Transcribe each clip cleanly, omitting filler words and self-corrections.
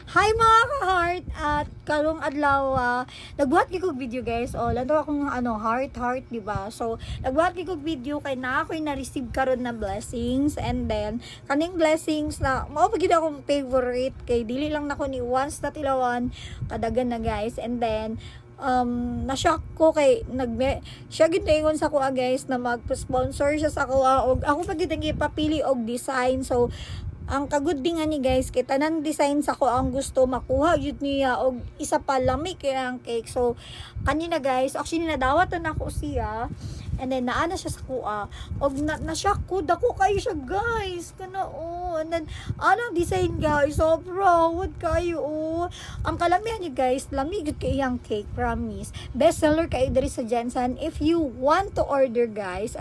Hi mga ka-heart at karong adlaw nagbuhat gyud kog video guys. Lantaw akong heart di ba? So nagbuhat gyud kog video kay na ako'y na-receive karon na blessings, and then kaning blessings na mao pa gyud akong favorite kay dili lang nako ni once na tilawan kadagan na guys. And then na-shock ko kay siya gid ingon sa kuha guys na mag-sponsor siya sa kuha og ako pa gid ipapili og design. So ang kagud din nga ni guys kay tanan design sa ko ang gusto makuha yun niya og isa pa lami kay ang cake. So kanina guys actually nadawatan ako siya, and then naana siya sa kuha og na-shock ko dako kayo siya guys kana and then anang design guys so proud kayo ang kalamihan ni guys lami gud kay iyang cake, promise best seller kay diri sa Jensen. If you want to order guys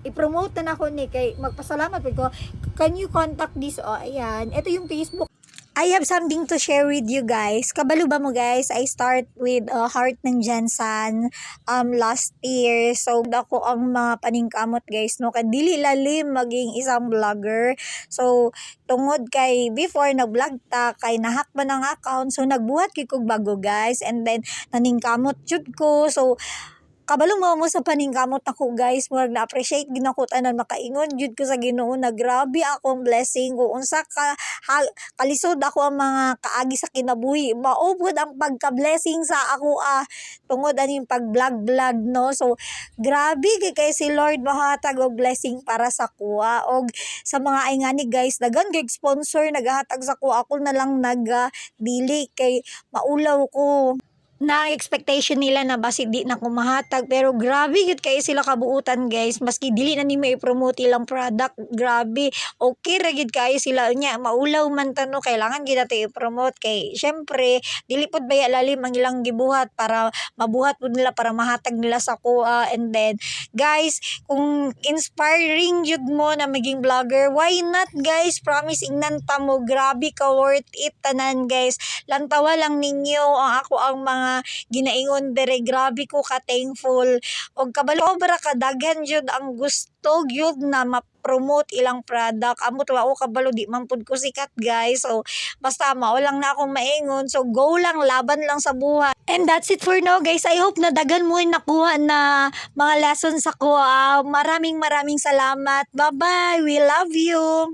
i-promote na ako ni kay magpasalamat pud ko. Can you contact this ayan, ito yung Facebook. I have something to share with you guys. Kabalo ba mo guys? I start with Heart ng Jensen last year. So dako ang mga paningkamot guys no, kadili lalim maging isang vlogger. So tungod kay before nag-vlog ta kay nahack man ang account, so nagbuhat gyud kog bago guys, and then naningkamot jud ko. So kabalo mo sa paningkamot ako guys, murag na-appreciate gid ako tanan makaingon jud ko sa Ginoo na grabe akong blessing ko unsa kalisod ako ang mga kaagi sa kinabuhi maupod ang pagka-blessing sa ako tungod aning pag-vlog no. So grabe kay si Lord mahatag og blessing para sa kuha og sa mga ay ngani guys dagan kay sponsor nagahatag sa kuha, ako na lang dili kay maulaw ko na expectation nila na basi di na kumahatag, pero grabe gud kay sila kabuutan guys, maski dili na nimo i-promote ilang product, grabe okay ra gid kay sila nya maulaw man tano kailangan gid nato i-promote kay syempre dili pud baya lalim ang ilang gibuhat para mabuhat pud nila para mahatag nila sa kuha. And then guys kung inspiring jud mo na maging vlogger, why not guys, promise ingnan ta mo grabe ka worth it tanan guys. Lantawa lang ninyo ako ang mga ginaingon dere, grabe ko ka thankful og kabalo obra kadaghan jud ang gusto gyud na ma-promote ilang product. Amot wa o kabalo di man pud ko sikat guys, so basta mao lang na akong maingon. So go lang, laban lang sa buhay. And that's it for now guys. I hope na dagan mo nakuha na mga lessons ako. Maraming salamat. Bye bye, we love you.